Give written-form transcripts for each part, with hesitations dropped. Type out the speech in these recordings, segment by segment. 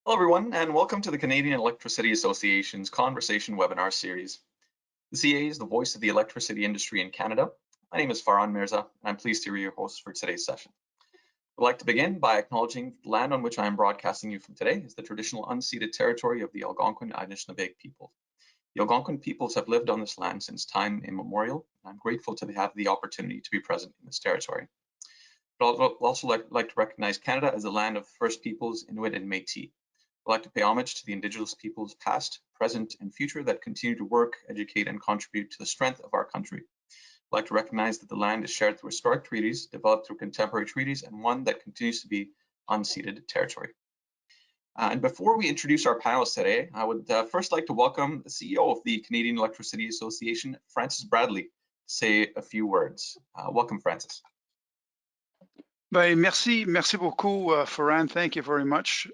Hello, everyone, and welcome to the Canadian Electricity Association's Conversation webinar series. The CEA is the voice of the electricity industry in Canada. My name is Farhan Mirza, and I'm pleased to be your host for today's session. I'd like to begin by acknowledging the land on which I am broadcasting you from today is the traditional unceded territory of the Algonquin Anishinaabe people. The Algonquin peoples have lived on this land since time immemorial, and I'm grateful to have the opportunity to be present in this territory. I'd also like to recognize Canada as the land of First Peoples, Inuit, and Métis. I'd like to pay homage to the Indigenous peoples past, present, and future that continue to work, educate, and contribute to the strength of our country. I'd like to recognize that the land is shared through historic treaties, developed through contemporary treaties, and one that continues to be unceded territory. And before we introduce our panelists today, I would first like to welcome the CEO of the Canadian Electricity Association, Francis Bradley, to say a few words. Welcome, Francis. Merci beaucoup, Farhan. Thank you very much.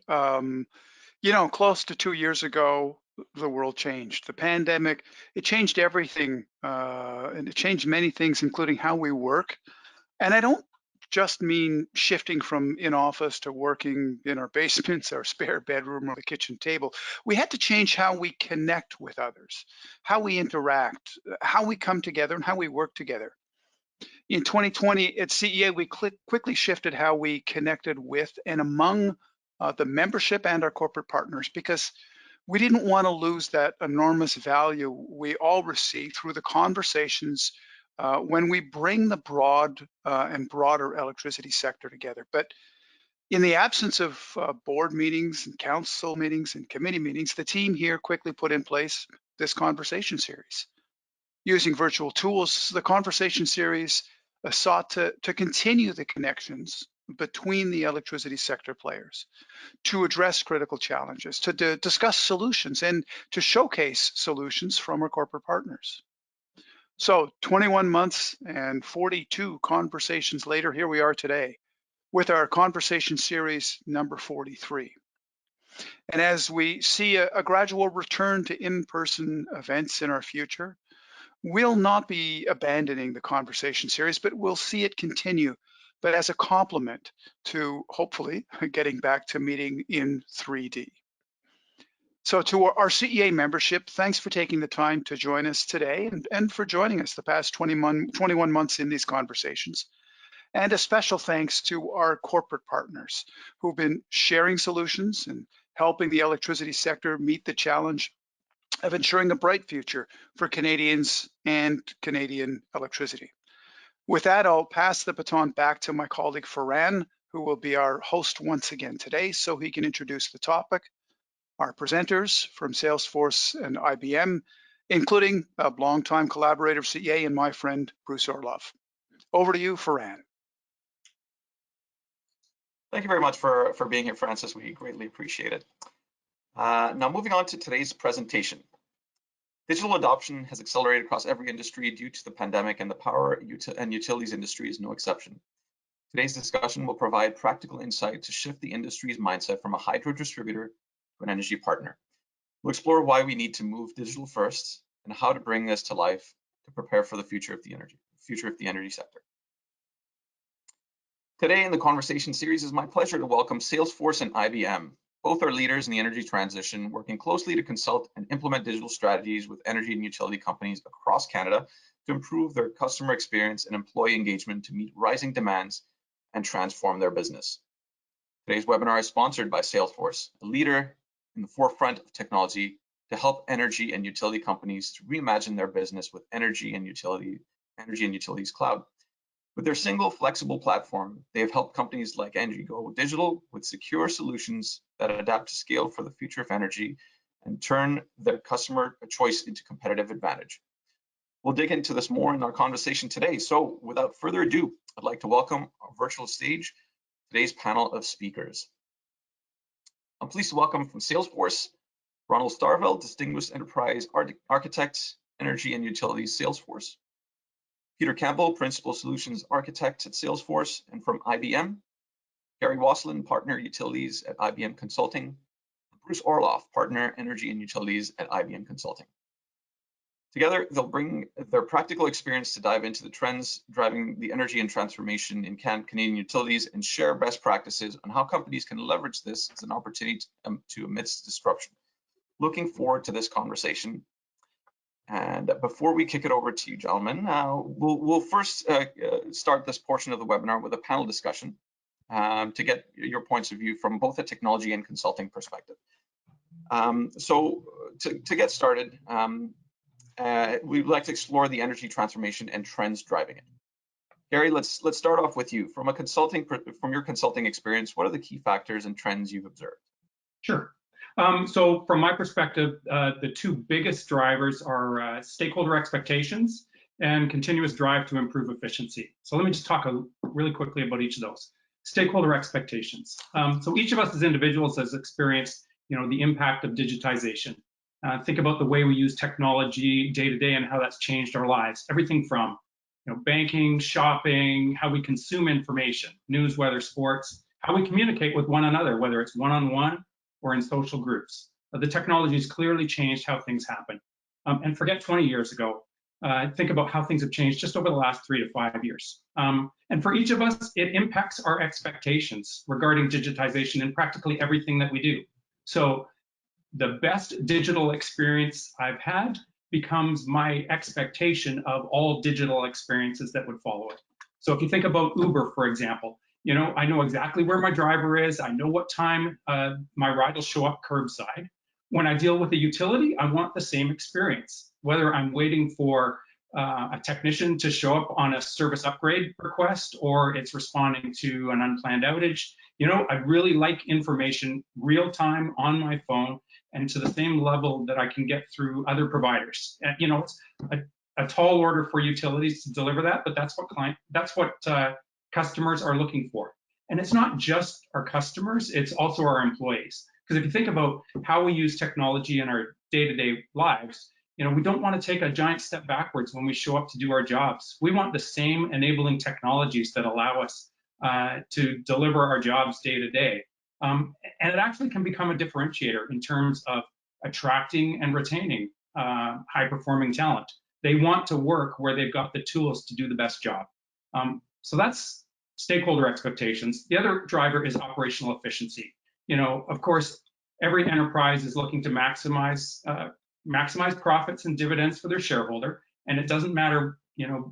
Close to 2 years ago, the world changed. The pandemic, it changed everything, and it changed many things, including how we work. And I don't just mean shifting from in office to working in our basements, our spare bedroom, or the kitchen table. We had to change how we connect with others, how we interact, how we come together, and how we work together. In 2020 at CEA, we quickly shifted how we connected with and among the membership and our corporate partners because we didn't want to lose that enormous value we all receive through the conversations when we bring the broad and broader electricity sector together. But in the absence of board meetings and council meetings and committee meetings, the team here quickly put in place this conversation series. Using virtual tools, the conversation series sought to continue the connections between the electricity sector players, to address critical challenges, to discuss solutions, and to showcase solutions from our corporate partners. So 21 months and 42 conversations later, here we are today with our conversation series number 43. And as we see a gradual return to in-person events in our future, we'll not be abandoning the conversation series, but we'll see it continue, but as a complement to hopefully getting back to meeting in 3D. So to our CEA membership, thanks for taking the time to join us today and for joining us the past 21 months in these conversations. And a special thanks to our corporate partners who've been sharing solutions and helping the electricity sector meet the challenge of ensuring a bright future for Canadians and Canadian electricity. With that, I'll pass the baton back to my colleague Farhan, who will be our host once again today, so he can introduce the topic, our presenters from Salesforce and IBM, including a longtime collaborator of CEA and my friend, Bruce Orlov. Over to you, Farhan. Thank you very much for being here, Francis. We greatly appreciate it. Now, moving on to today's presentation. Digital adoption has accelerated across every industry due to the pandemic, and the power and utilities industry is no exception. Today's discussion will provide practical insight to shift the industry's mindset from a hydro distributor to an energy partner. We'll explore why we need to move digital first and how to bring this to life to prepare for the future of the energy sector. Today in the conversation series, it's my pleasure to welcome Salesforce and IBM. Both are leaders in the energy transition, working closely to consult and implement digital strategies with energy and utility companies across Canada to improve their customer experience and employee engagement to meet rising demands and transform their business. Today's webinar is sponsored by Salesforce, a leader in the forefront of technology to help energy and utility companies to reimagine their business with energy and utilities cloud. With their single flexible platform, they have helped companies like Engie go digital with secure solutions that adapt to scale for the future of energy and turn their customer choice into competitive advantage. We'll dig into this more in our conversation today. So without further ado, I'd like to welcome our virtual stage today's panel of speakers. I'm pleased to welcome from Salesforce, Ronald Starveld, Distinguished Enterprise Architect, Energy and Utilities, Salesforce. Peter Campbell, Principal Solutions Architect at Salesforce, and from IBM, Gary Wasselin, Partner Utilities at IBM Consulting, Bruce Orlov, Partner Energy and Utilities at IBM Consulting. Together, they'll bring their practical experience to dive into the trends driving the energy and transformation in Canadian utilities and share best practices on how companies can leverage this as an opportunity to amidst disruption. Looking forward to this conversation. And before we kick it over to you, gentlemen, we'll first start this portion of the webinar with a panel discussion to get your points of view from both a technology and consulting perspective. So to get started, we'd like to explore the energy transformation and trends driving it. Gary, let's start off with you. From your consulting experience, what are the key factors and trends you've observed? Sure. So from my perspective, the two biggest drivers are stakeholder expectations and continuous drive to improve efficiency. So let me just talk really quickly about each of those. Stakeholder expectations. So each of us as individuals has experienced, the impact of digitization. Think about the way we use technology day to day and how that's changed our lives. Everything from banking, shopping, how we consume information, news, weather, sports, how we communicate with one another, whether it's one-on-one or in social groups. The technology has clearly changed how things happen. And forget 20 years ago. Think about how things have changed just over the last 3 to 5 years. And for each of us, it impacts our expectations regarding digitization in practically everything that we do. So the best digital experience I've had becomes my expectation of all digital experiences that would follow it. So if you think about Uber, for example, I know exactly where my driver is. I know what time my ride will show up curbside. When I deal with a utility, I want the same experience, whether I'm waiting for a technician to show up on a service upgrade request or it's responding to an unplanned outage. I really like information real time on my phone and to the same level that I can get through other providers. And, it's a tall order for utilities to deliver that, but that's what customers are looking for. And it's not just our customers, it's also our employees. Because if you think about how we use technology in our day-to-day lives, we don't want to take a giant step backwards when we show up to do our jobs. We want the same enabling technologies that allow us to deliver our jobs day to day. And it actually can become a differentiator in terms of attracting and retaining high-performing talent. They want to work where they've got the tools to do the best job. So that's stakeholder expectations. The other driver is operational efficiency. Of course, every enterprise is looking to maximize profits and dividends for their shareholder, and it doesn't matter,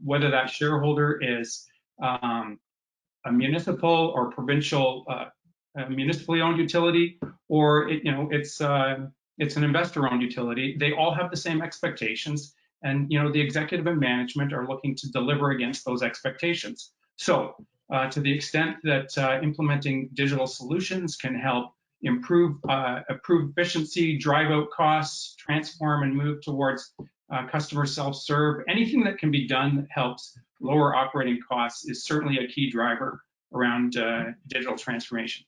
whether that shareholder is a municipal or provincial, municipally owned utility, or it's an investor-owned utility. They all have the same expectations, and the executive and management are looking to deliver against those expectations. So, to the extent that implementing digital solutions can help improve efficiency, drive out costs, transform and move towards customer self-serve, anything that can be done that helps lower operating costs is certainly a key driver around digital transformation.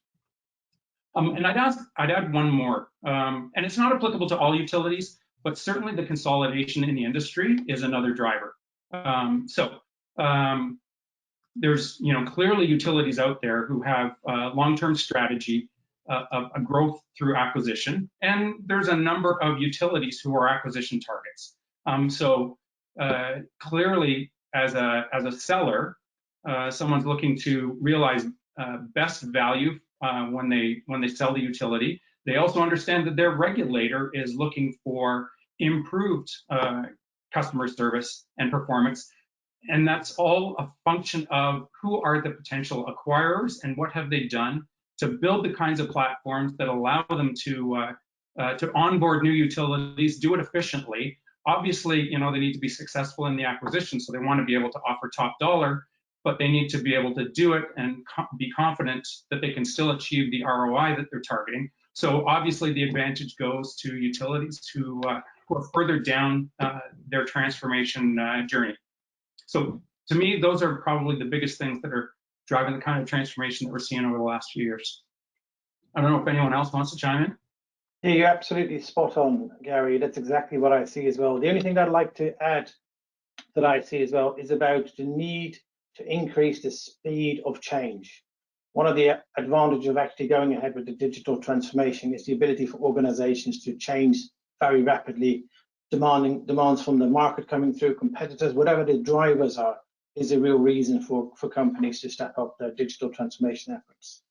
And I'd add one more, and it's not applicable to all utilities, but certainly the consolidation in the industry is another driver. There's clearly utilities out there who have a long-term strategy of a growth through acquisition, and there's a number of utilities who are acquisition targets. Clearly, as a seller, someone's looking to realize best value when they sell the utility. They also understand that their regulator is looking for improved customer service and performance. And that's all a function of who are the potential acquirers and what have they done to build the kinds of platforms that allow them to onboard new utilities, do it efficiently. Obviously, they need to be successful in the acquisition, so they want to be able to offer top dollar, but they need to be able to do it and be confident that they can still achieve the ROI that they're targeting. So obviously, the advantage goes to utilities who are further down their transformation journey. So to me, those are probably the biggest things that are driving the kind of transformation that we're seeing over the last few years. I don't know if anyone else wants to chime in. Yeah, you're absolutely spot on, Gary. That's exactly what I see as well. The only thing that I'd like to add that I see as well is about the need to increase the speed of change. One of the advantages of actually going ahead with the digital transformation is the ability for organizations to change very rapidly demands from the market coming through, competitors, whatever the drivers are, is a real reason for companies to step up their digital transformation efforts.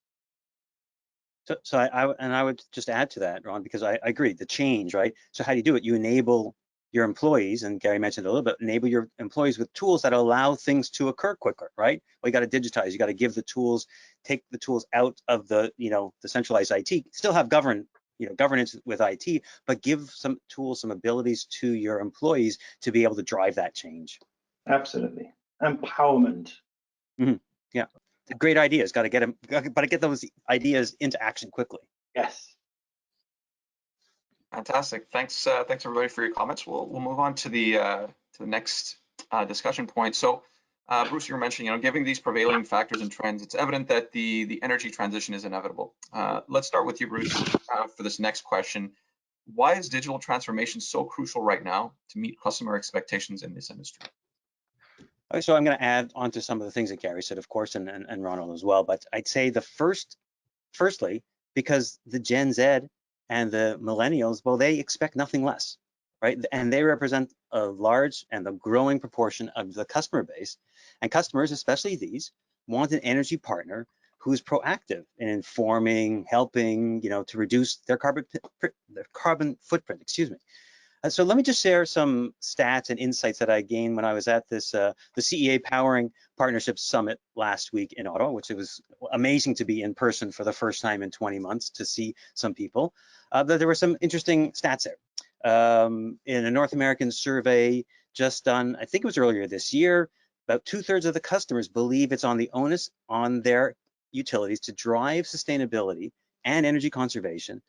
So I would just add to that, Ron, because I agree, the change, right? So how do you do it? You enable your employees, and Gary mentioned a little bit, enable your employees with tools that allow things to occur quicker, right? Well, you got to digitize, you got to give the tools, take the tools out of the, the centralized IT, still have governance with IT, but give some tools, some abilities to your employees to be able to drive that change. Absolutely. Empowerment. Mm-hmm. Yeah. The great ideas, got to get those ideas into action quickly. Yes. Fantastic. Thanks everybody for your comments. We'll move on to the next discussion point. So, Bruce, you were mentioning, given these prevailing factors and trends, it's evident that the energy transition is inevitable. Let's start with you, Bruce, for this next question. Why is digital transformation so crucial right now to meet customer expectations in this industry? Okay, so I'm going to add on to some of the things that Gary said, of course, and Ronald as well. But I'd say firstly, because the Gen Z and the millennials, well, they expect nothing less, right? And they represent a large and a growing proportion of the customer base. And customers, especially these, want an energy partner who's proactive in informing, helping, to reduce their carbon footprint, excuse me. So let me just share some stats and insights that I gained when I was at this the CEA Powering Partnerships Summit last week in Ottawa, which it was amazing to be in person for the first time in 20 months to see some people. There were some interesting stats there. In a North American survey just done, I think it was earlier this year, about 2/3 of the customers believe it's on the onus on their utilities to drive sustainability and energy conservation,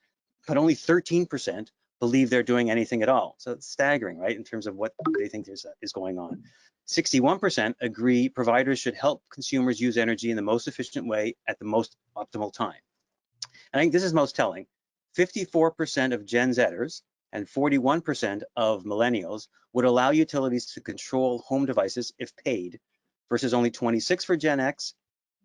but only 13% believe they're doing anything at all. So it's staggering, right, in terms of what they think is going on. 61% agree providers should help consumers use energy in the most efficient way at the most optimal time. And I think this is most telling. 54% of Gen Zers and 41% of millennials would allow utilities to control home devices if paid, versus only 26% for Gen X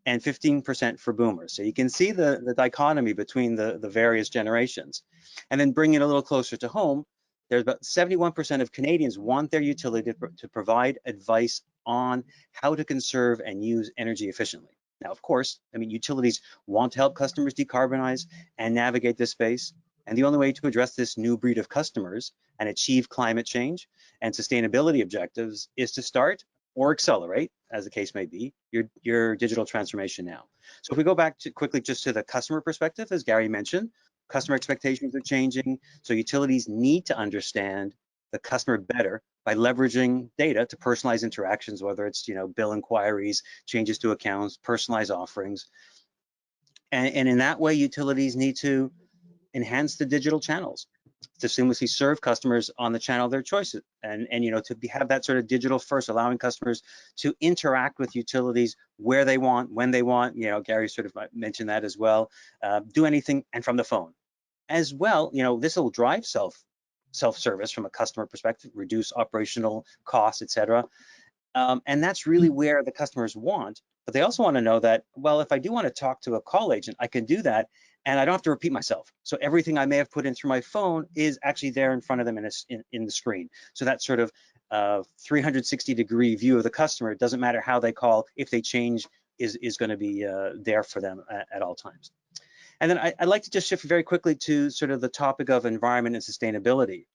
and 15% for boomers. So you can see the dichotomy between the various generations. And then bringing it a little closer to home, there's about 71% of Canadians want their utility to provide advice on how to conserve and use energy efficiently. Now, of course, utilities want to help customers decarbonize and navigate this space. And the only way to address this new breed of customers and achieve climate change and sustainability objectives is to start or accelerate, as the case may be, your digital transformation now. So if we go back quickly just to the customer perspective, as Gary mentioned, customer expectations are changing. So utilities need to understand the customer better by leveraging data to personalize interactions, whether it's bill inquiries, changes to accounts, personalized offerings. And in that way, utilities need to enhance the digital channels to seamlessly serve customers on the channel of their choices, and to have that sort of digital first, allowing customers to interact with utilities where they want, when they want. Gary sort of mentioned that as well. Do anything and from the phone as well. This will drive self-service from a customer perspective, reduce operational costs, etc. And that's really where the customers want. But they also want to know that, well, if I do want to talk to a call agent, I can do that, and I don't have to repeat myself. So everything I may have put in through my phone is actually there in front of them in the screen. So that sort of 360-degree view of the customer, it doesn't matter how they call, if they change, is going to be there for them at all times. And then I'd like to just shift very quickly to sort of the topic of environment and sustainability.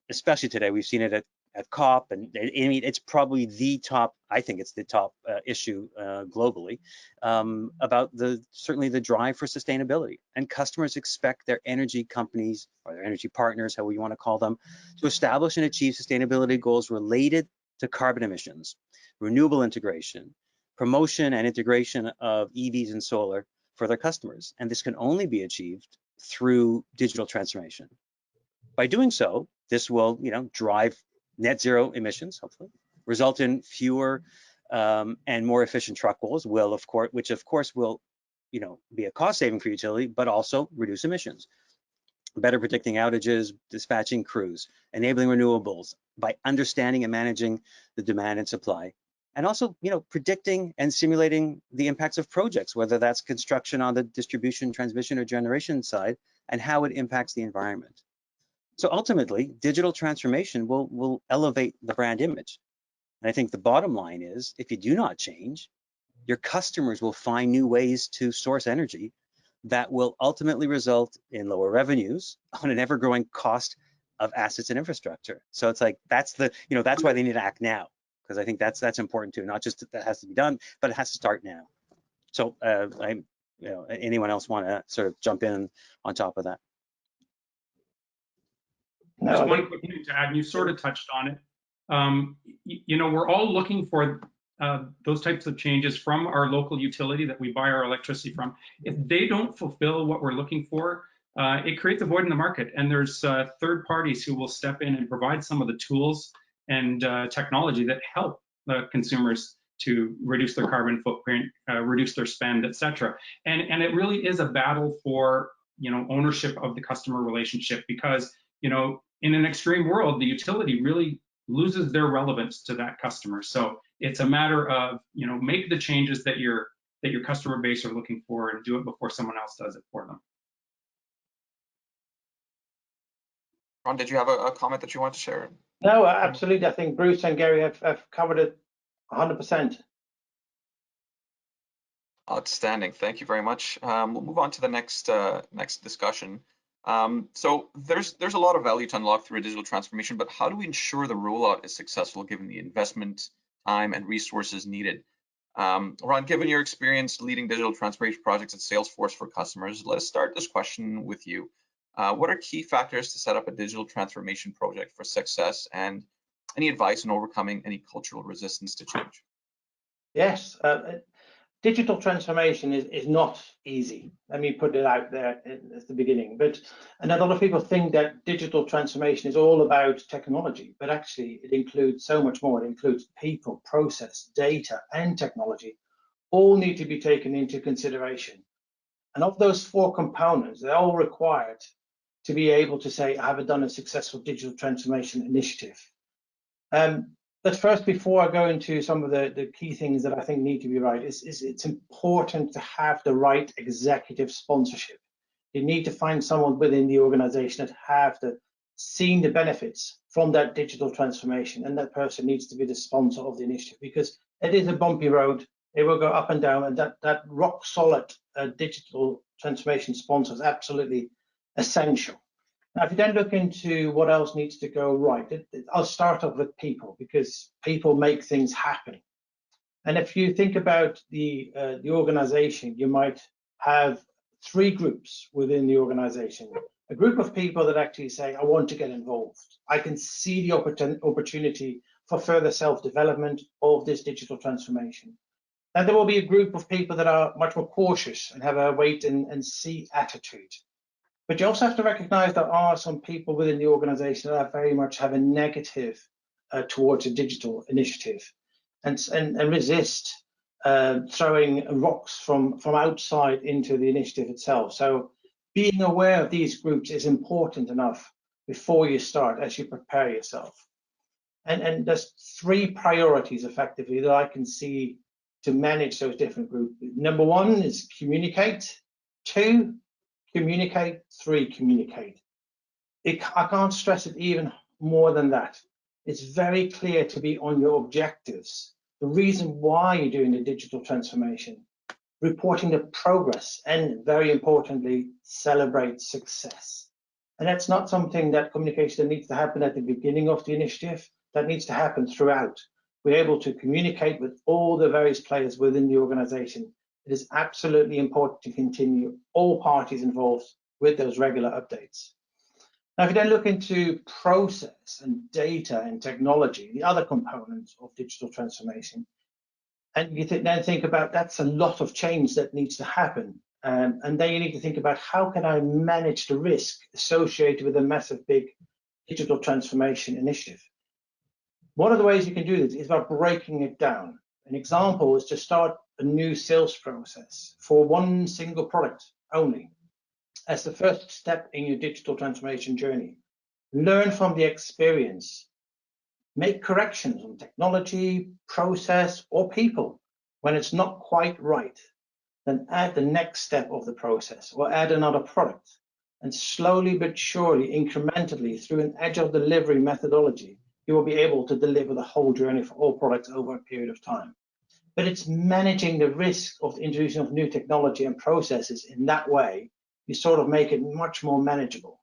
Especially today, we've seen it at COP, and it's probably the top, I think it's the top issue globally, about certainly the drive for sustainability. And customers expect their energy companies, or their energy partners, however you want to call them, to establish and achieve sustainability goals related to carbon emissions, renewable integration, promotion and integration of EVs and solar for their customers. And this can only be achieved through digital transformation. By doing so, this will, drive net zero emissions, hopefully, result in fewer and more efficient truck rolls, which of course will, be a cost saving for utility, but also reduce emissions. Better predicting outages, dispatching crews, enabling renewables by understanding and managing the demand and supply, and also, predicting and simulating the impacts of projects, whether that's construction on the distribution, transmission, or generation side, and how it impacts the environment. So ultimately, digital transformation will elevate the brand image. And I think the bottom line is, if you do not change, your customers will find new ways to source energy that will ultimately result in lower revenues on an ever-growing cost of assets and infrastructure. So it's like, that's the, that's why they need to act now, because I think that's important too. Not just that has to be done, but it has to start now. So anyone else want to sort of jump in on top of that? No, Just one quick thing to add, and you sort of touched on it. We're all looking for those types of changes from our local utility that we buy our electricity from. If they don't fulfill what we're looking for, it creates a void in the market. And there's third parties who will step in and provide some of the tools and technology that help consumers to reduce their carbon footprint, reduce their spend, et cetera. And it really is a battle for ownership of the customer relationship, because in an extreme world, the utility really loses their relevance to that customer. So it's a matter of, make the changes that your customer base are looking for, and do it before someone else does it for them. Ron, did you have a comment that you want to share? No, absolutely. I think Bruce and Gary have covered it 100%. Outstanding. Thank you very much. We'll move on to the next discussion. So there's a lot of value to unlock through a digital transformation, but how do we ensure the rollout is successful given the investment, time, and resources needed? Ron, given your experience leading digital transformation projects at Salesforce for customers, let us start this question with you. What are key factors to set up a digital transformation project for success, and any advice on overcoming any cultural resistance to change? Yes, digital transformation is not easy. Let me put it out there at the beginning. And a lot of people think that digital transformation is all about technology, but actually it includes so much more. It includes people, process, data, and technology. All need to be taken into consideration. And of those 4 components, they're all required to be able to say, I have done a successful digital transformation initiative. But first, before I go into some of the key things that I think need to be right, it's important to have the right executive sponsorship. You need to find someone within the organization that have seen the benefits from that digital transformation, and that person needs to be the sponsor of the initiative, because it is a bumpy road. It will go up and down, and that rock solid digital transformation sponsor is absolutely essential. Now, if you then look into what else needs to go right, I'll start off with people, because people make things happen. And if you think about the organization, you might have 3 groups within the organization. A group of people that actually say, I want to get involved. I can see the opportunity for further self-development of this digital transformation. And there will be a group of people that are much more cautious and have a wait and see attitude. But you also have to recognize there are some people within the organization that very much have a negative towards a digital initiative, and resist throwing rocks from outside into the initiative itself. So being aware of these groups is important enough before you start, as you prepare yourself. And there's 3 priorities effectively that I can see to manage those different groups. Number 1 is communicate. 2, communicate. 3, communicate. I can't stress it even more than that. It's very clear to be on your objectives, the reason why you're doing the digital transformation, reporting the progress, and very importantly, celebrate success. And that's not something that communication needs to happen at the beginning of the initiative. That needs to happen throughout. We're able to communicate with all the various players within the organization. It is absolutely important to continue all parties involved with those regular updates. Now, if you then look into process and data and technology, the other components of digital transformation, and you then think about that's a lot of change that needs to happen. And then you need to think about how can I manage the risk associated with a massive, big digital transformation initiative. One of the ways you can do this is by breaking it down. An example is to start a new sales process for one single product only, as the first step in your digital transformation journey. Learn from the experience. Make corrections on technology, process, or people when it's not quite right. Then add the next step of the process, or add another product. And slowly but surely, incrementally, through an agile delivery methodology, you will be able to deliver the whole journey for all products over a period of time. But it's managing the risk of the introduction of new technology and processes in that way. You sort of make it much more manageable.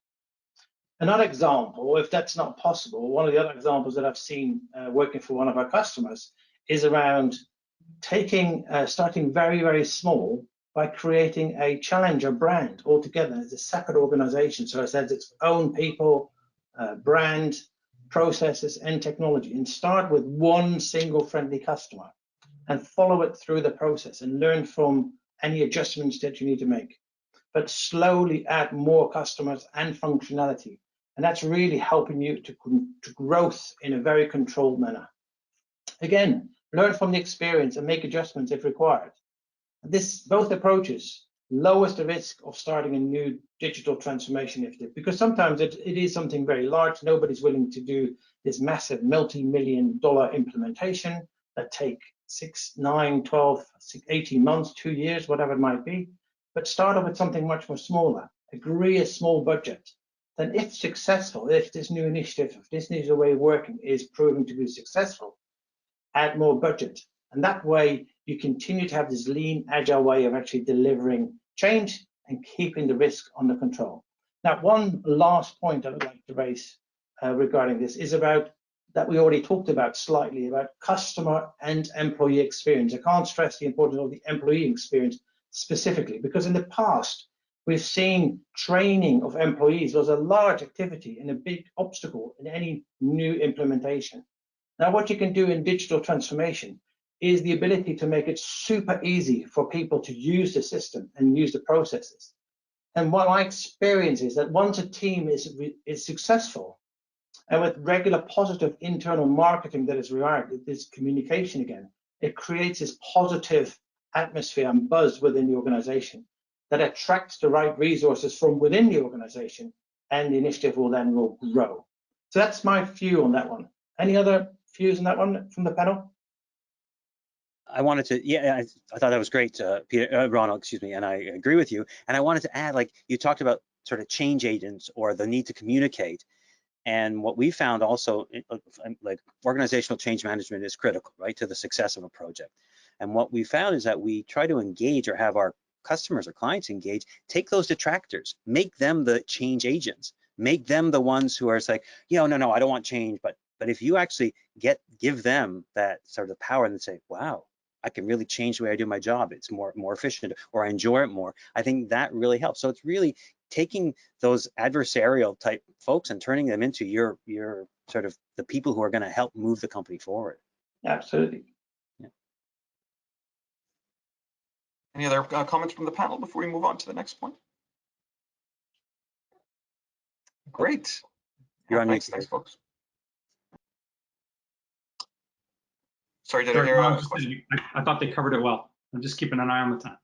Another example, if that's not possible, one of the other examples that I've seen working for one of our customers is around starting very, very small by creating a challenger brand altogether as a separate organization. So it has its own people, brand, processes, and technology, and start with one single friendly customer and follow it through the process and learn from any adjustments that you need to make. But slowly add more customers and functionality. And that's really helping you to growth in a very controlled manner. Again, learn from the experience and make adjustments if required. Both approaches lowers the risk of starting a new digital transformation initiative, because sometimes it is something very large. Nobody's willing to do this massive multi-million-dollar implementation that take 6, 9, 12, 18 months, 2 years, whatever it might be. But start off with something much more smaller. Agree a small budget. Then if successful, if this new initiative, if this new way of working is proven to be successful, add more budget. And that way you continue to have this lean, agile way of actually delivering change and keeping the risk under control. Now, one last point I would like to raise regarding this is about that we already talked about slightly, about customer and employee experience. I can't stress the importance of the employee experience specifically, because in the past, we've seen training of employees was a large activity and a big obstacle in any new implementation. Now, what you can do in digital transformation is the ability to make it super easy for people to use the system and use the processes. And what I experience is that once a team is successful, and with regular positive internal marketing that is required, this communication again, it creates this positive atmosphere and buzz within the organization that attracts the right resources from within the organization, and the initiative will then grow. So that's my view on that one. Any other views on that one from the panel? I wanted to, yeah, I thought that was great, Peter, Ronald, excuse me, and I agree with you. And I wanted to add, like you talked about sort of change agents or the need to communicate. And what we found also, like organizational change management is critical, right, to the success of a project. And what we found is that we try to engage or have our customers or clients engage, take those detractors, make them the change agents, make them the ones who are like, no, I don't want change. But if you actually give them that sort of power and say, wow, I can really change the way I do my job. It's more efficient, or I enjoy it more. I think that really helps. So it's really taking those adversarial type folks and turning them into your sort of the people who are going to help move the company forward. Absolutely. Yeah. Any other comments from the panel before we move on to the next point? Great. You're on mute. Thanks, folks. Sorry, did I Sorry, hear no, a question? I thought they covered it well. I'm just keeping an eye on the time.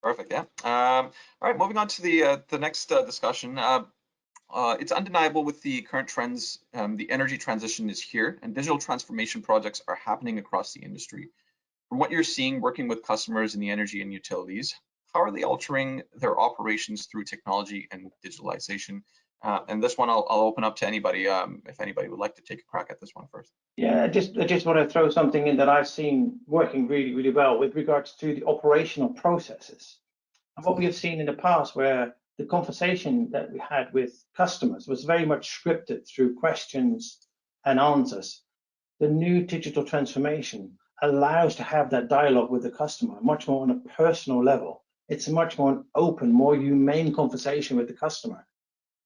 Perfect, yeah. All right, moving on to the next discussion. It's undeniable with the current trends, the energy transition is here, and digital transformation projects are happening across the industry. From what you're seeing working with customers in the energy and utilities, how are they altering their operations through technology and digitalization? And this one I'll open up to anybody, if anybody would like to take a crack at this one first. Yeah, I just want to throw something in that I've seen working really, really well with regards to the operational processes. And what we have seen in the past, where the conversation that we had with customers was very much scripted through questions and answers. The new digital transformation allows to have that dialogue with the customer much more on a personal level. It's a much more open, more humane conversation with the customer.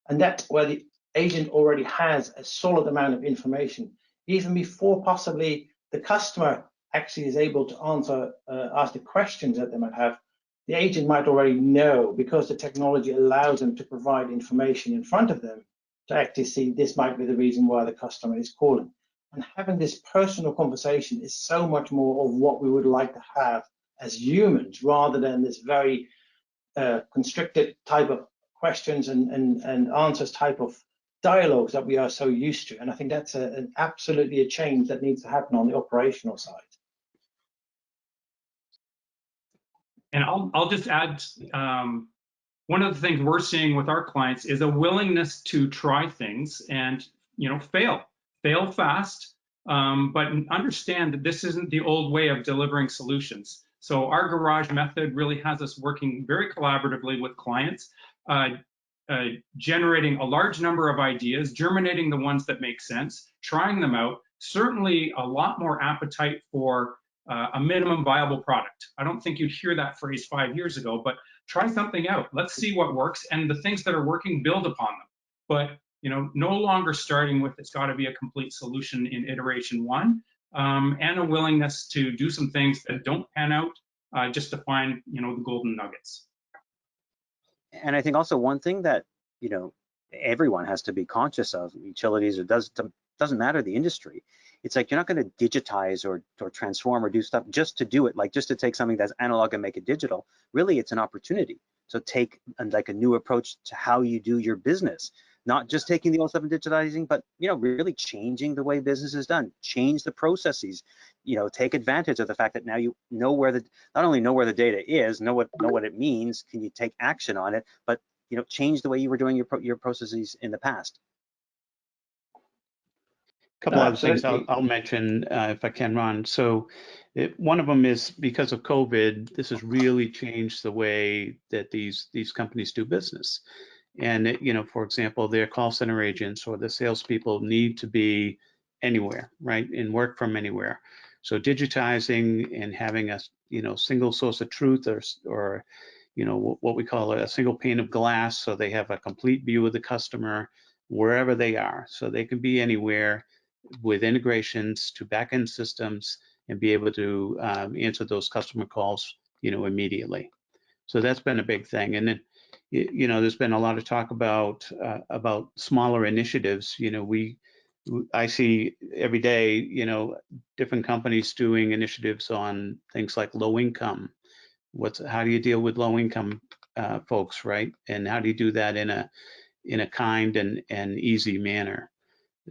And that's where the agent already has a solid amount of information, even before possibly the customer actually is able to ask the questions that they might have. The agent might already know, because the technology allows them to provide information in front of them to actually see this might be the reason why the customer is calling. And having this personal conversation is so much more of what we would like to have as humans, rather than this very constricted type of questions and answers type of dialogues that we are so used to. And I think that's absolutely a change that needs to happen on the operational side. And I'll just add one of the things we're seeing with our clients is a willingness to try things and, fail fast, but understand that this isn't the old way of delivering solutions. So our garage method really has us working very collaboratively with clients, generating a large number of ideas, germinating the ones that make sense, trying them out. Certainly a lot more appetite for a minimum viable product. I don't think you'd hear that phrase 5 years ago, but try something out. Let's see what works, and the things that are working, build upon them. But no longer starting with it's got to be a complete solution in iteration 1, and a willingness to do some things that don't pan out just to find the golden nuggets. And I think also one thing that everyone has to be conscious of, utilities, or doesn't matter the industry. It's like you're not going to digitize or transform or do stuff just to do it, like just to take something that's analog and make it digital. Really, it's an opportunity. So take like a new approach to how you do your business, not just taking the old stuff and digitizing, but really changing the way business is done, change the processes, take advantage of the fact that now you know not only know where the data is, know what it means, can you take action on it, but change the way you were doing your processes in the past. Couple other things I'll mention if I can, Ron. So one of them is because of COVID, this has really changed the way that these companies do business. And for example, their call center agents or the salespeople need to be anywhere, right, and work from anywhere. So digitizing and having a single source of truth, or what we call a single pane of glass, so they have a complete view of the customer wherever they are, so they can be anywhere, with integrations to back-end systems, and be able to answer those customer calls, immediately. So that's been a big thing. And then, there's been a lot of talk about smaller initiatives. I see every day, different companies doing initiatives on things like low income. How do you deal with low income folks, right? And how do you do that in a kind and easy manner?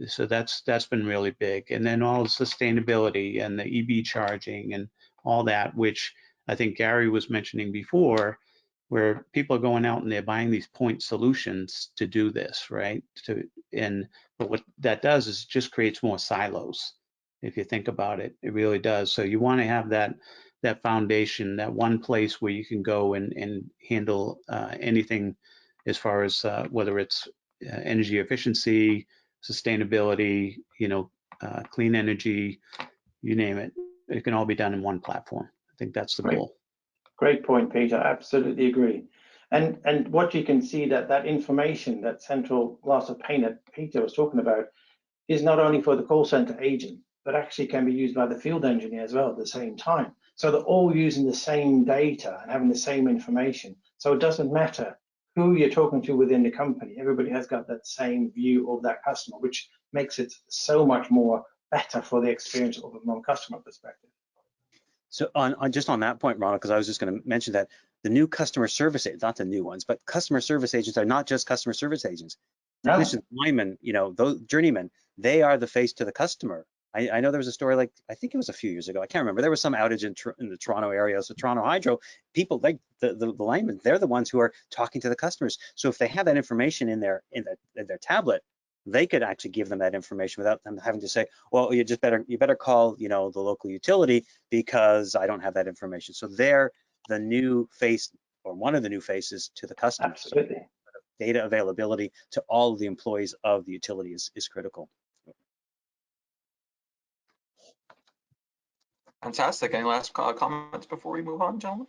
So that's been really big. And then all the sustainability and the EV charging and all that, which I think Gary was mentioning before, where people are going out and they're buying these point solutions to do this, right? But what that does is just creates more silos. If you think about it, it really does. So you want to have that foundation, that one place where you can go and handle anything as far as whether it's energy efficiency, sustainability, clean energy, you name it. It can all be done in one platform. I think that's the goal. Great point, Peter. Absolutely agree. And what you can see that information, that central glass of pane that Peter was talking about, is not only for the call center agent, but actually can be used by the field engineer as well at the same time. So they're all using the same data and having the same information. So it doesn't matter who you're talking to within the company. Everybody has got that same view of that customer, which makes it so much more better for the experience of a non-customer perspective. So just on that point, Ronald, because I was just going to mention that the new customer service agents, not the new ones, but customer service agents are not just customer service agents. Technicians, linemen, those journeymen, they are the face to the customer. I know there was a story, like, I think it was a few years ago, I can't remember, there was some outage in the Toronto area, so Toronto Hydro, people, like the linemen, they're the ones who are talking to the customers. So if they have that information in their tablet, they could actually give them that information without them having to say, well, you better call, the local utility because I don't have that information. So they're the new face, or one of the new faces to the customer. Absolutely. So data availability to all of the employees of the utility is critical. Fantastic. Any last comments before we move on, gentlemen?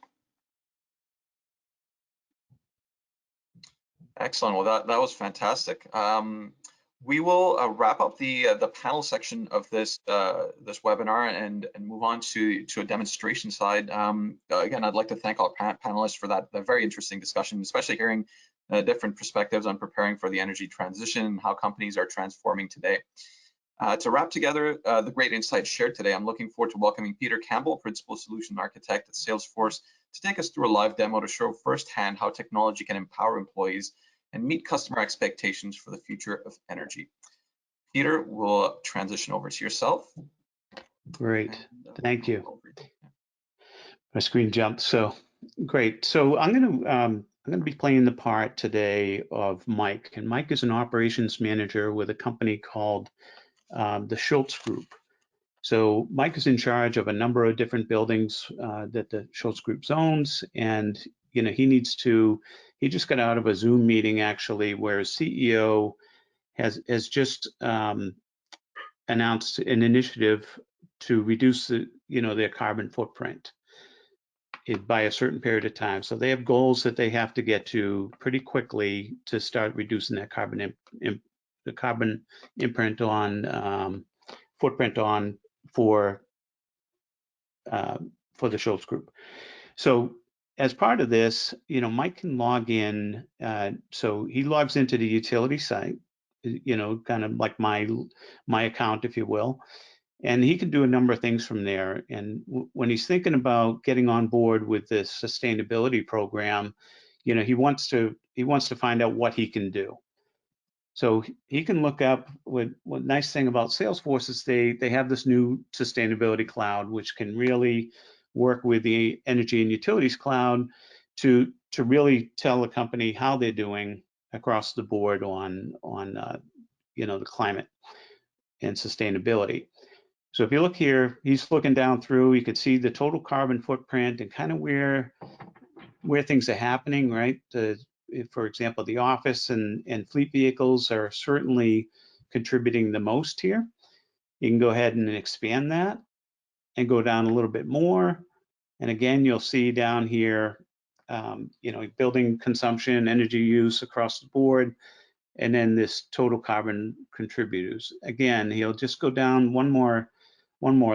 Excellent. Well, that was fantastic. We will wrap up the panel section of this webinar and move on to a demonstration side. Again, I'd like to thank all panelists for that very interesting discussion, especially hearing different perspectives on preparing for the energy transition and how companies are transforming today. To wrap together the great insights shared today, I'm looking forward to welcoming Peter Campbell, Principal Solution Architect at Salesforce, to take us through a live demo to show firsthand how technology can empower employees and meet customer expectations for the future of energy. Peter, we'll transition over to yourself. Great, thank you. My screen jumped, so great. So I'm going to I'm going to be playing the part today of Mike, and Mike is an operations manager with a company called the Schultz Group. So Mike is in charge of a number of different buildings that the Schultz Group owns, and he just got out of a Zoom meeting actually where his CEO has just announced an initiative to reduce their carbon footprint by a certain period of time. So they have goals that they have to get to pretty quickly to start reducing that carbon imprint on footprint on for the Schultz Group. So as part of this, Mike can log in. So he logs into the utility site, kind of like my account, if you will. And he can do a number of things from there. And when he's thinking about getting on board with this sustainability program, he wants to find out what he can do. So he can look up what nice thing about Salesforce is they have this new sustainability cloud, which can really work with the energy and utilities cloud to really tell the company how they're doing across the board on the climate and sustainability. So if you look here, he's looking down through, you could see the total carbon footprint and kind of where things are happening, right? For example, the office and fleet vehicles are certainly contributing the most here. You can go ahead and expand that and go down a little bit more. And again, you'll see down here, building consumption, energy use across the board, and then this total carbon contributors. Again, he'll just go down one more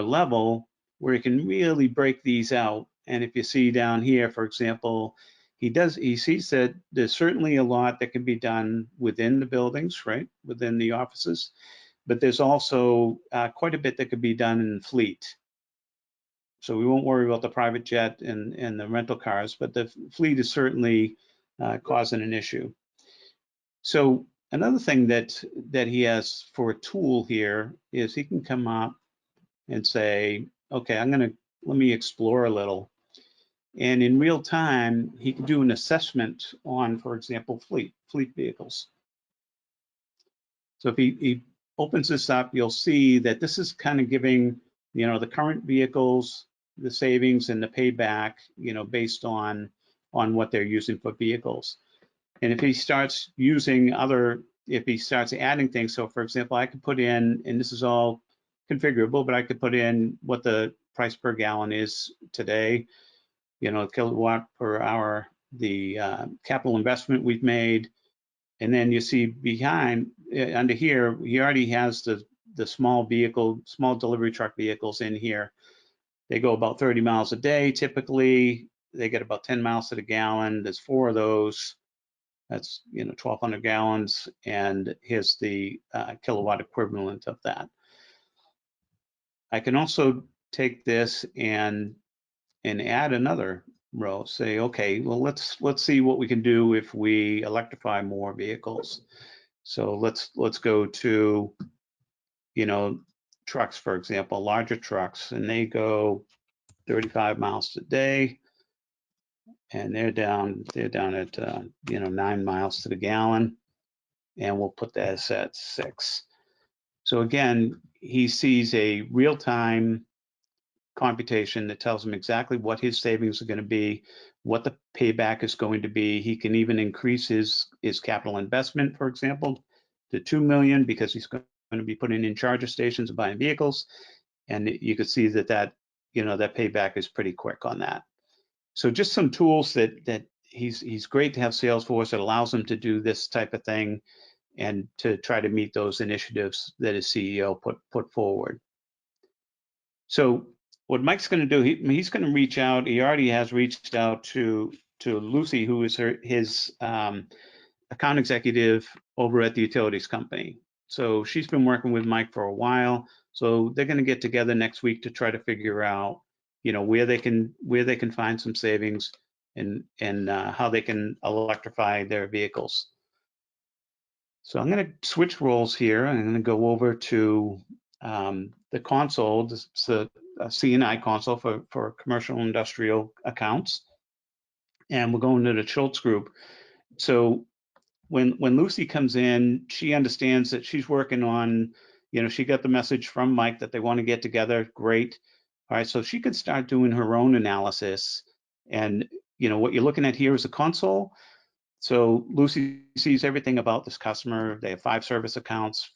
level where you can really break these out. And if you see down here, for example, he sees that there's certainly a lot that can be done within the buildings, right, within the offices, but there's also quite a bit that could be done in the fleet. So we won't worry about the private jet and the rental cars, but the fleet is certainly causing an issue. So another thing that he has for a tool here is he can come up and say, okay, let me explore a little. And in real time, he can do an assessment on, for example, fleet vehicles. So if he opens this up, you'll see that this is kind of giving, the current vehicles, the savings and the payback, based on what they're using for vehicles. And if he starts adding things, so for example, I could put in, and this is all configurable, but I could put in what the price per gallon is today, kilowatt per hour, the capital investment we've made. And then you see behind, under here, he already has the small delivery truck vehicles in here. They go about 30 miles a day. Typically, they get about 10 miles to the gallon. There's 4 of those. That's 1,200 gallons. And here's the kilowatt equivalent of that. I can also take this and add another row. Say, okay, well, let's see what we can do if we electrify more vehicles. So let's go to trucks, for example, larger trucks, and they go 35 miles a day, and they're down at 9 miles to the gallon, and we'll put that at 6. So again, he sees a real-time computation that tells him exactly what his savings are going to be, what the payback is going to be. He can even increase his capital investment, for example, to $2 million because he's going to be putting in charger stations and buying vehicles. And you could see that payback is pretty quick on that. So just some tools that he's great to have Salesforce. It allows him to do this type of thing and to try to meet those initiatives that his CEO put forward. So what Mike's going to do, he's going to reach out. He already has reached out to Lucy, who is his account executive over at the utilities company. So she's been working with Mike for a while. So they're going to get together next week to try to figure out, where they can find some savings and how they can electrify their vehicles. So I'm going to switch roles here. I'm going to go over to the console. This is a CNI console for commercial and industrial accounts. and we're going to the Schultz group. So when Lucy comes in, she understands that she's working on, she got the message from Mike that they want to get together. Great. All right, so she could start doing her own analysis. And what you're looking at here is a console. So Lucy sees everything about this customer. They have 5 service accounts,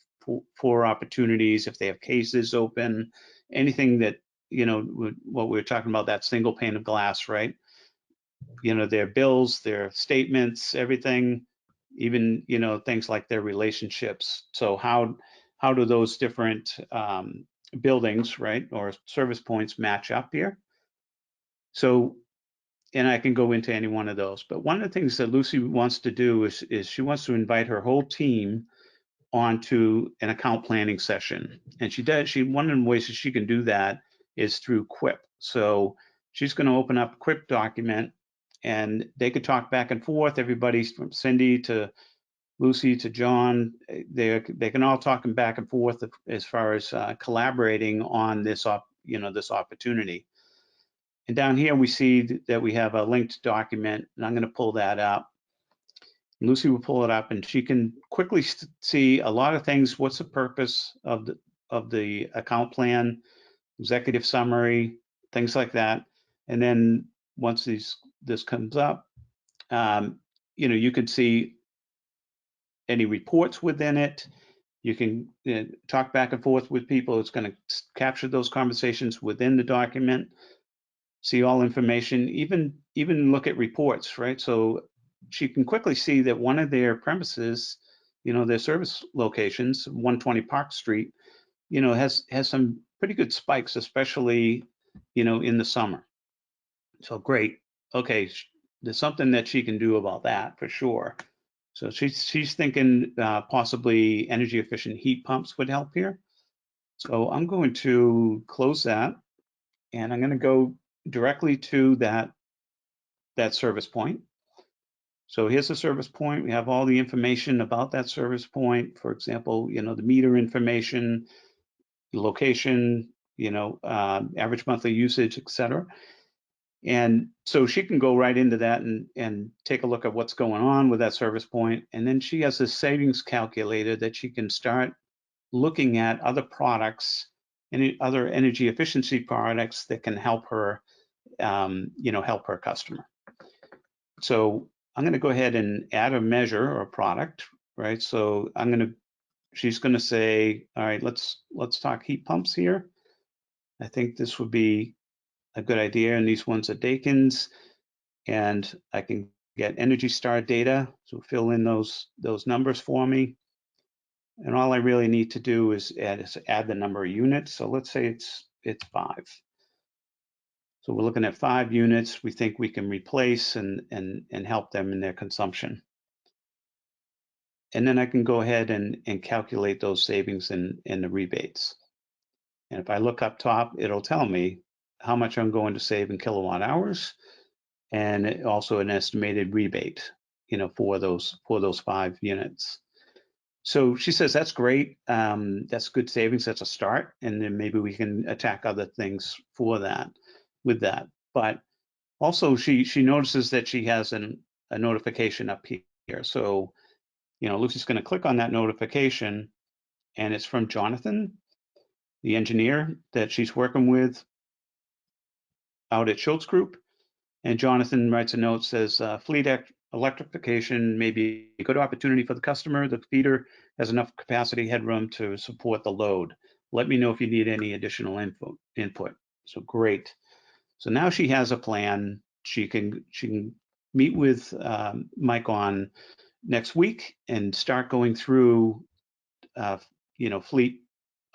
4 opportunities. If they have cases open, anything that, what we were talking about, that single pane of glass, right? Their bills, their statements, everything, even, things like their relationships. So how do those different buildings, right, or service points match up here? So, and I can go into any one of those, but one of the things that Lucy wants to do is she wants to invite her whole team onto an account planning session. And one of the ways that she can do that is through Quip. So she's going to open up a Quip document, and they could talk back and forth. Everybody from Cindy to Lucy to John, they can all talk back and forth as far as collaborating on this opportunity. And down here we see that we have a linked document, and I'm going to pull that up. Lucy will pull it up, and she can quickly see a lot of things. What's the purpose of the account plan, executive summary, things like that. And then once this comes up, you can see any reports within it. You can talk back and forth with people. It's going to capture those conversations within the document, see all information, even look at reports, right? So she can quickly see that one of their premises, their service locations, 120 Park Street, has some pretty good spikes, especially, in the summer. So great. Okay, there's something that she can do about that for sure. So she's thinking possibly energy efficient heat pumps would help here. So I'm going to close that, and I'm going to go directly to that service point. So here's the service point. We have all the information about that service point. For example, the meter information, the location, average monthly usage, etc. And so she can go right into that and take a look at what's going on with that service point. And then she has a savings calculator that she can start looking at other products and other energy efficiency products that can help her, help her customer. So I'm going to go ahead and add a measure or a product, right? So she's going to say, all right, let's talk heat pumps here. I think this would be a good idea. And these ones are Dakin's, and I can get Energy Star data. So fill in those numbers for me. And all I really need to do is add the number of units. So let's say it's 5. So we're looking at 5 units we think we can replace and help them in their consumption. And then I can go ahead and calculate those savings and the rebates. And if I look up top, it'll tell me how much I'm going to save in kilowatt hours, and also an estimated rebate, for those 5 units. So she says that's great. That's good savings. That's a start, and then maybe we can attack other things for that. With that, but also she notices that she has a notification up here. So, Lucy's going to click on that notification, and it's from Jonathan, the engineer that she's working with out at Schultz Group. And Jonathan writes a note, says, fleet electrification may be a good opportunity for the customer. The feeder has enough capacity headroom to support the load. Let me know if you need any additional input. So great. So now she has a plan. She can meet with Mike on next week and start going through, fleet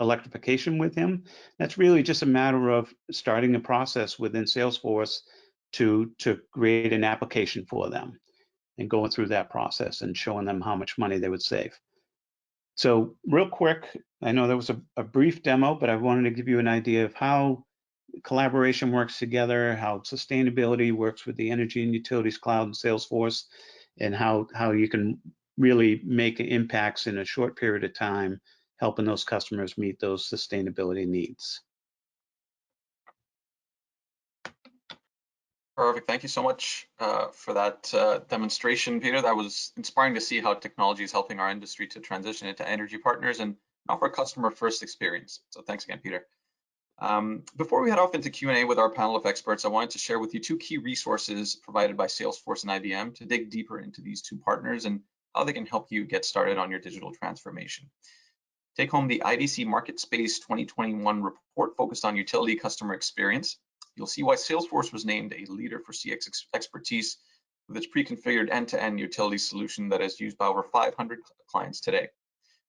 electrification with him. That's really just a matter of starting a process within Salesforce to create an application for them and going through that process and showing them how much money they would save. So real quick, I know that was a brief demo, but I wanted to give you an idea of how collaboration works together, how sustainability works with the Energy and Utilities Cloud and Salesforce, and how you can really make impacts in a short period of time, helping those customers meet those sustainability needs. Perfect. Thank you so much for that demonstration, Peter. That was inspiring to see how technology is helping our industry to transition into energy partners and offer a customer-first experience. So thanks again, Peter. Before we head off into Q&A with our panel of experts, I wanted to share with you 2 key resources provided by Salesforce and IBM to dig deeper into these 2 partners and how they can help you get started on your digital transformation. Take home the IDC Market Space 2021 report focused on utility customer experience. You'll see why Salesforce was named a leader for CX expertise with its pre-configured end-to-end utility solution that is used by over 500 clients today.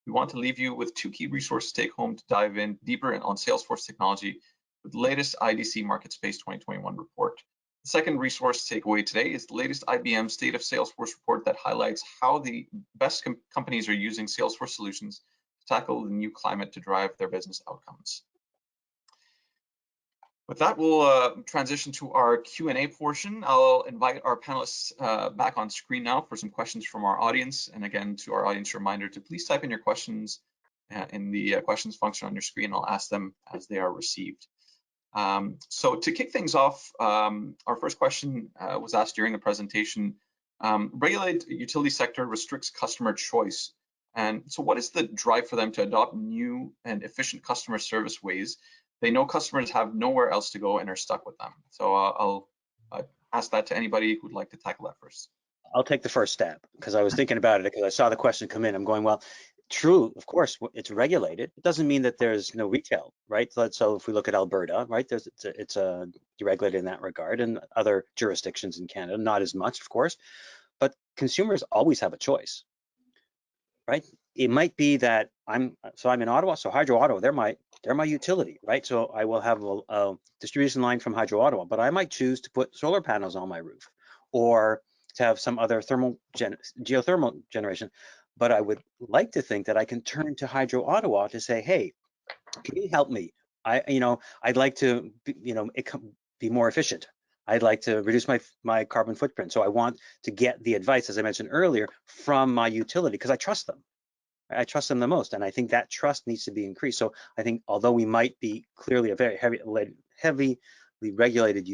We want to leave you with 2 key resources to take home to dive in deeper on Salesforce technology with the latest IDC Market Space 2021 report. The second resource to take away today is the latest IBM State of Salesforce report that highlights how the best companies are using Salesforce solutions to tackle the new climate to drive their business outcomes. With that, we'll transition to our Q&A portion. I'll invite our panelists back on screen now for some questions from our audience. And again, to our audience, reminder to please type in your questions in the questions function on your screen. I'll ask them as they are received. So to kick things off, our first question was asked during the presentation. Regulated utility sector restricts customer choice. And so what is the drive for them to adopt new and efficient customer service ways? They know customers have nowhere else to go and are stuck with them. So I'll ask that to anybody who'd like to tackle that first. I'll take the first stab because I was thinking about it because I saw the question come in. I'm going, well, true, of course, it's regulated. It doesn't mean that there's no retail, right? So if we look at Alberta, right, it's deregulated in that regard, and other jurisdictions in Canada, not as much, of course, but consumers always have a choice, right? It might be that I'm in Ottawa, so Hydro Ottawa, they're my utility, right? So I will have a distribution line from Hydro Ottawa, but I might choose to put solar panels on my roof or to have some other geothermal generation. But I would like to think that I can turn to Hydro Ottawa to say, hey, can you help me? I'd like to, be more efficient. I'd like to reduce my carbon footprint. So I want to get the advice, as I mentioned earlier, from my utility because I trust them. I trust them the most, and I think that trust needs to be increased. So I think although we might be clearly a very heavily regulated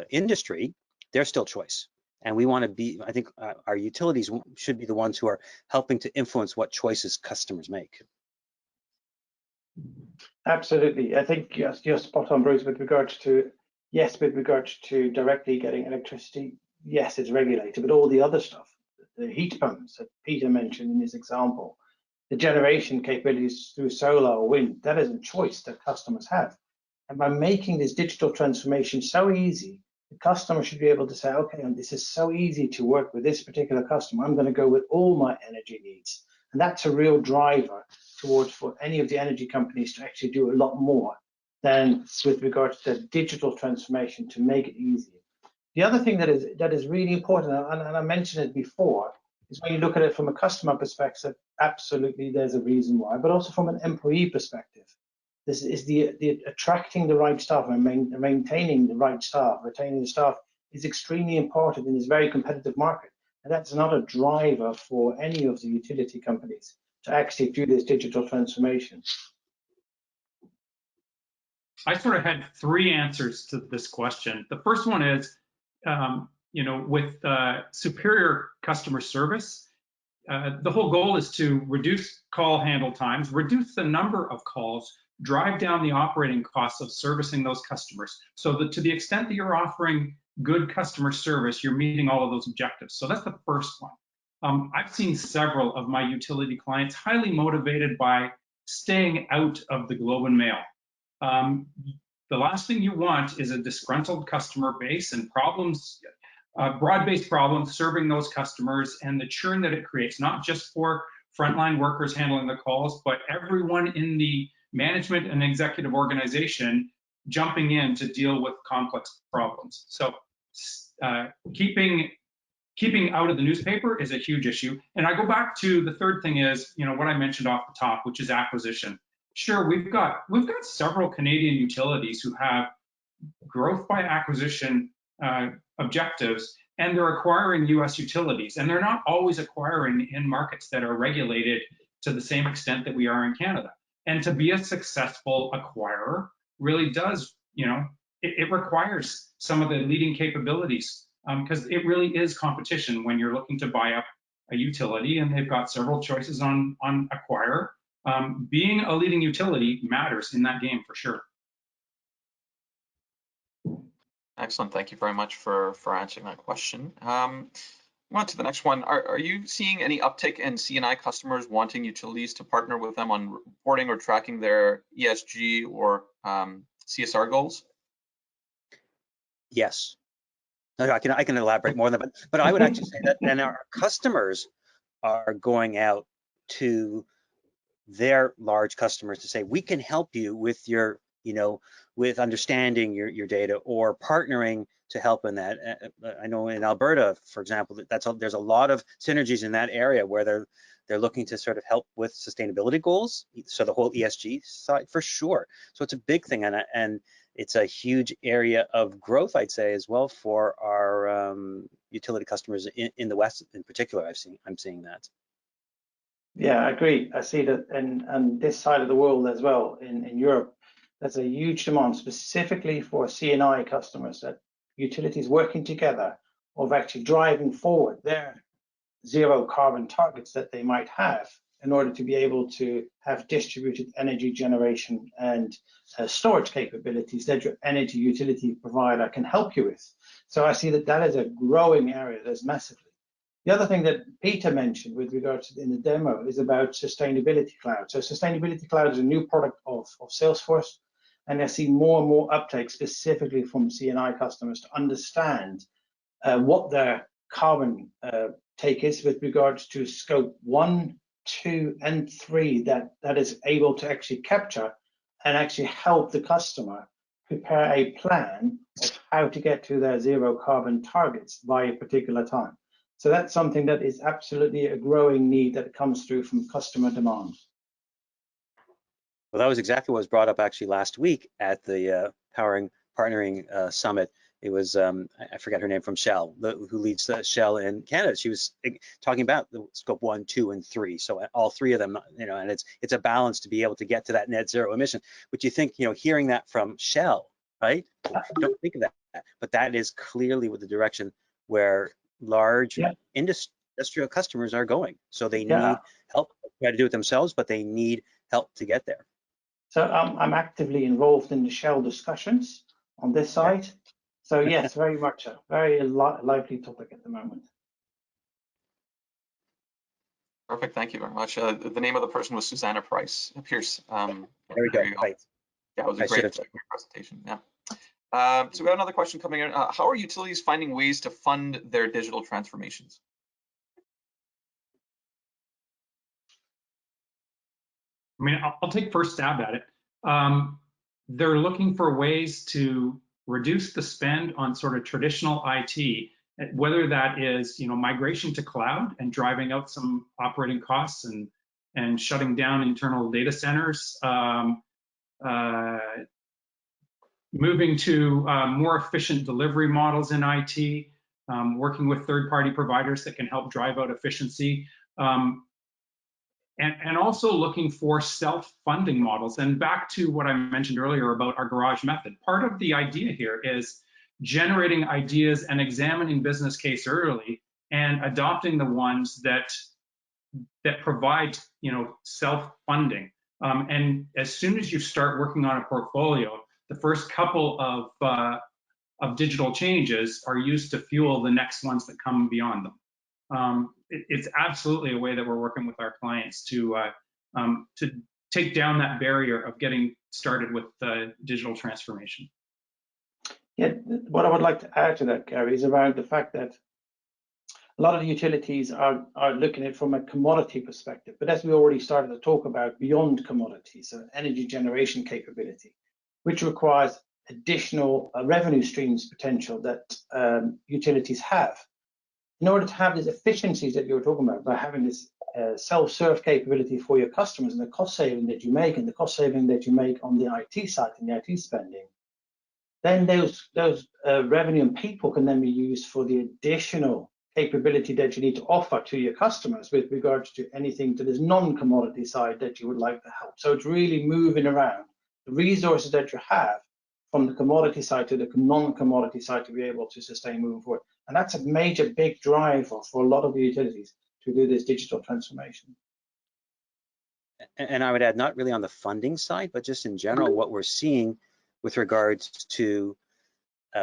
industry, there's still choice. And we want to be, I think our utilities should be the ones who are helping to influence what choices customers make. Absolutely. I think you're spot on, Bruce, with regards to directly getting electricity. Yes, it's regulated, but all the other stuff, the heat pumps that Peter mentioned in his example, the generation capabilities through solar or wind, that is a choice that customers have. And by making this digital transformation so easy, the customer should be able to say, okay, and this is so easy to work with this particular customer, I'm going to go with all my energy needs. And that's a real driver towards for any of the energy companies to actually do a lot more than with regards to the digital transformation to make it easier. The other thing that is really important, and I mentioned it before, is when you look at it from a customer perspective, absolutely there's a reason why, but also from an employee perspective. This is the attracting the right staff and maintaining the right staff, retaining the staff is extremely important in this very competitive market. And that's not a driver for any of the utility companies to actually do this digital transformation. I sort of had 3 answers to this question. The first one is, with superior customer service, the whole goal is to reduce call handle times, reduce the number of calls, drive down the operating costs of servicing those customers. So that to the extent that you're offering good customer service, you're meeting all of those objectives. So that's the first one. I've seen several of my utility clients highly motivated by staying out of the Globe and Mail. The last thing you want is a disgruntled customer base and problems, broad-based problems serving those customers and the churn that it creates, not just for frontline workers handling the calls, but everyone in the management and executive organization jumping in to deal with complex problems. So keeping out of the newspaper is a huge issue. And I go back to the third thing is, what I mentioned off the top, which is acquisition. Sure, we've got several Canadian utilities who have growth by acquisition objectives, and they're acquiring US utilities, and they're not always acquiring in markets that are regulated to the same extent that we are in Canada. And to be a successful acquirer really does, it requires some of the leading capabilities, because it really is competition when you're looking to buy up a utility and they've got several choices on acquirer. Being a leading utility matters in that game for sure. Excellent. Thank you very much for answering that question. On to the next one. Are you seeing any uptick in C&I customers wanting utilities to partner with them on reporting or tracking their ESG or CSR goals? Yes. I can elaborate more on that, but I would actually say that, and our customers are going out to their large customers to say, we can help you with your, with understanding your data or partnering to help in that. I know in Alberta, for example, there's a lot of synergies in that area where they're looking to sort of help with sustainability goals. So the whole ESG side for sure. So it's a big thing, and it's a huge area of growth, I'd say, as well for our utility customers in the West in particular. I'm seeing that. Yeah, I agree. I see that, and this side of the world as well, in Europe, there's a huge demand specifically for C&I customers, that utilities working together of actually driving forward their zero carbon targets that they might have in order to be able to have distributed energy generation and storage capabilities that your energy utility provider can help you with. So I see that is a growing area. There's massively. The other thing that Peter mentioned with regards to in the demo is about Sustainability Cloud. So Sustainability Cloud is a new product of Salesforce, and I see more and more uptake specifically from C&I customers to understand what their carbon take is with regards to scope 1, 2, and 3 that is able to actually capture and actually help the customer prepare a plan of how to get to their zero carbon targets by a particular time. So that's something that is absolutely a growing need that comes through from customer demand. Well, that was exactly what was brought up actually last week at the Partnering Summit. It was, I forget her name, from Shell, who leads Shell in Canada. She was talking about the scope 1, 2, and 3. So all three of them, and it's a balance to be able to get to that net zero emission. But you think, hearing that from Shell, right? Don't think of that, but that is clearly with the direction where large industrial customers are going. So they need help. Try to do it themselves, but they need help to get there. So I'm actively involved in the Shell discussions on this side. So yes, very much a very lively topic at the moment. Perfect. Thank you very much. The name of the person was Susanna Pierce. There we go. Right. Yeah, it was a great presentation. Yeah. So we have another question coming in. How are utilities finding ways to fund their digital transformations? I mean, I'll take first stab at it. They're looking for ways to reduce the spend on sort of traditional IT, whether that is, migration to cloud and driving out some operating costs and shutting down internal data centers, moving to more efficient delivery models in IT, working with third-party providers that can help drive out efficiency, and also looking for self-funding models. And back to what I mentioned earlier about our garage method, part of the idea here is generating ideas and examining business case early and adopting the ones that provide, self-funding. And as soon as you start working on a portfolio, the first couple of digital changes are used to fuel the next ones that come beyond them. It's absolutely a way that we're working with our clients to take down that barrier of getting started with digital transformation. Yeah, what I would like to add to that, Gary, is around the fact that a lot of the utilities are looking at it from a commodity perspective, but as we already started to talk about, beyond commodities, so energy generation capability, which requires additional revenue streams potential that utilities have. In order to have these efficiencies that you were talking about, by having this self-serve capability for your customers and the cost saving that you make and the cost saving that you make on the IT side and the IT spending, then those revenue and people can then be used for the additional capability that you need to offer to your customers with regards to anything to this non-commodity side that you would like to help. So it's really moving around the resources that you have from the commodity side to the non-commodity side to be able to sustain moving forward. And that's a major big driver for a lot of the utilities to do this digital transformation. And I would add, not really on the funding side, but just in general, what we're seeing with regards to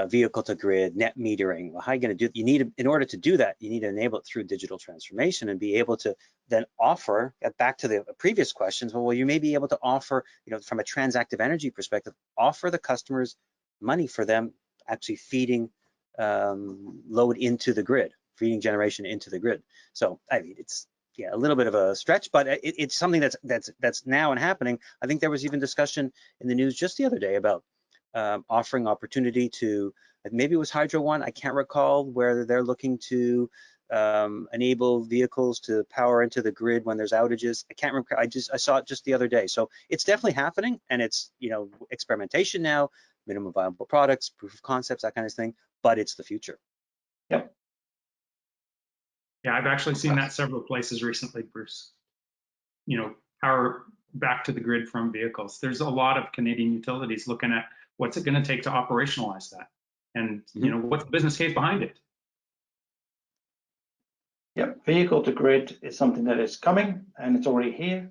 vehicle to grid, net metering. Well, how are you going to do? You need, in order to do that, you need to enable it through digital transformation and be able to then offer. Back to the previous questions. Well, you may be able to offer, from a transactive energy perspective, offer the customers money for them actually feeding load into the grid, feeding generation into the grid. So I mean, it's a little bit of a stretch, but it's something that's now and happening. I think there was even discussion in the news just the other day about offering opportunity to, maybe it was Hydro One, I can't recall, where they're looking to enable vehicles to power into the grid when there's outages. I can't remember, I saw it just the other day. So it's definitely happening, and it's, experimentation now, minimum viable products, proof of concepts, that kind of thing, but it's the future. Yep. Yeah, I've actually seen that several places recently, Bruce. Power back to the grid from vehicles. There's a lot of Canadian utilities looking at what's it going to take to operationalize that, and what's the business case behind it. Yep, vehicle to grid is something that is coming, and it's already here,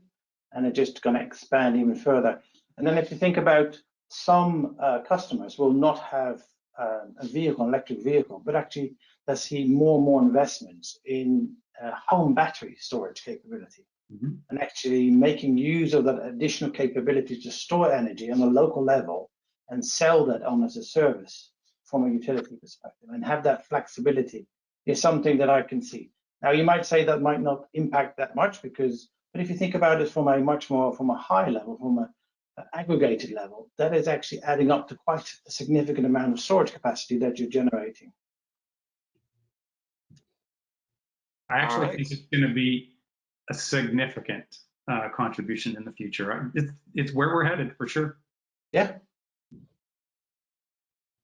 and it's just going to expand even further. And then if you think about some customers will not have a vehicle, an electric vehicle, but actually they see more and more investments in home battery storage capability, and actually making use of that additional capability to store energy on a local level and sell that on as a service from a utility perspective, and have that flexibility is something that I can see. Now, you might say that might not impact that much but if you think about it from a high level, from an aggregated level, that is actually adding up to quite a significant amount of storage capacity that you're generating. I actually think it's going to be a significant contribution in the future. It's where we're headed for sure. Yeah.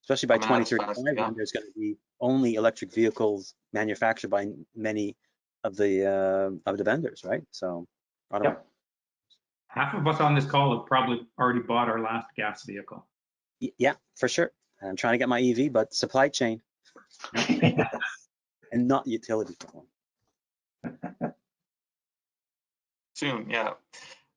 Especially by 2035, when there's going to be only electric vehicles manufactured by many of the vendors, right? So, I don't know. Half of us on this call have probably already bought our last gas vehicle. Yeah, for sure. I'm trying to get my EV, but supply chain and not utility. Soon, yeah.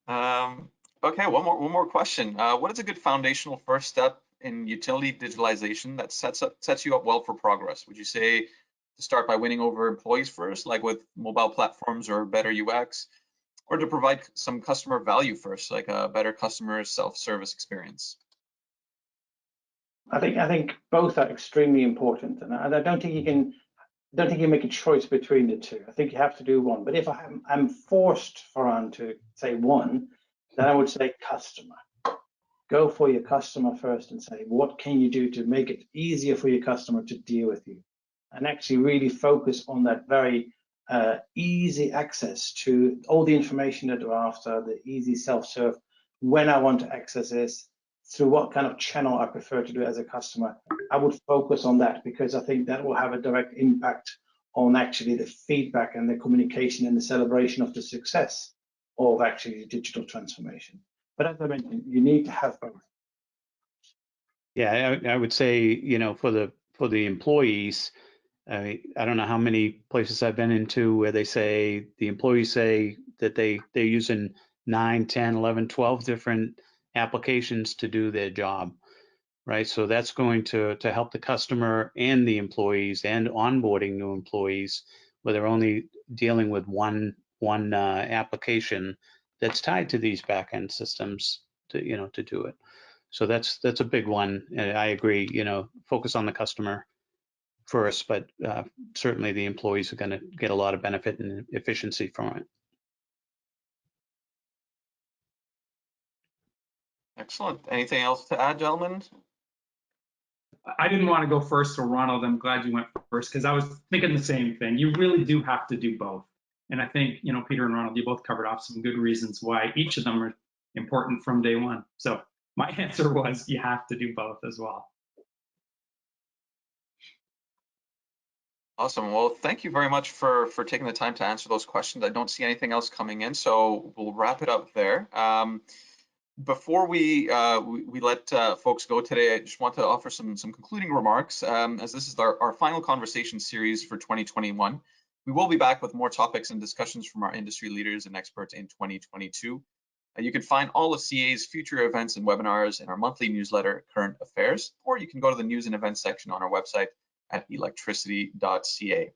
Okay, one more question. What is a good foundational first step in utility digitalization that sets you up well for progress? Would you say to start by winning over employees first, like with mobile platforms or better UX, or to provide some customer value first, like a better customer self-service experience? I think both are extremely important, and I don't think you can make a choice between the two. I think you have to do one. But if I'm forced, Farhan, to say one, then I would say customer. Go for your customer first and say, what can you do to make it easier for your customer to deal with you? And actually really focus on that very easy access to all the information that they're after, the easy self-serve, when I want to access this, through what kind of channel I prefer to do as a customer. I would focus on that, because I think that will have a direct impact on actually the feedback and the communication and the celebration of the success of actually digital transformation. But as I mentioned, you need to have both. Yeah, I would say, for the employees, I don't know how many places I've been into where the employees say that they're using 9, 10, 11, 12 different applications to do their job, right? So that's going to help the customer and the employees, and onboarding new employees where they're only dealing with one application that's tied to these back-end systems to do it. So that's a big one. And I agree, focus on the customer first, but certainly the employees are going to get a lot of benefit and efficiency from it. Excellent. Anything else to add, gentlemen? I didn't want to go first, so Ronald, I'm glad you went first, because I was thinking the same thing. You really do have to do both. And I think, Peter and Ronald, you both covered off some good reasons why each of them are important from day one. So my answer was you have to do both as well. Awesome. Well, thank you very much for taking the time to answer those questions. I don't see anything else coming in, so we'll wrap it up there. Before we let folks go today, I just want to offer some concluding remarks, as this is our final conversation series for 2021. We will be back with more topics and discussions from our industry leaders and experts in 2022. You can find all of CEA's future events and webinars in our monthly newsletter, Current Affairs, or you can go to the news and events section on our website at electricity.ca.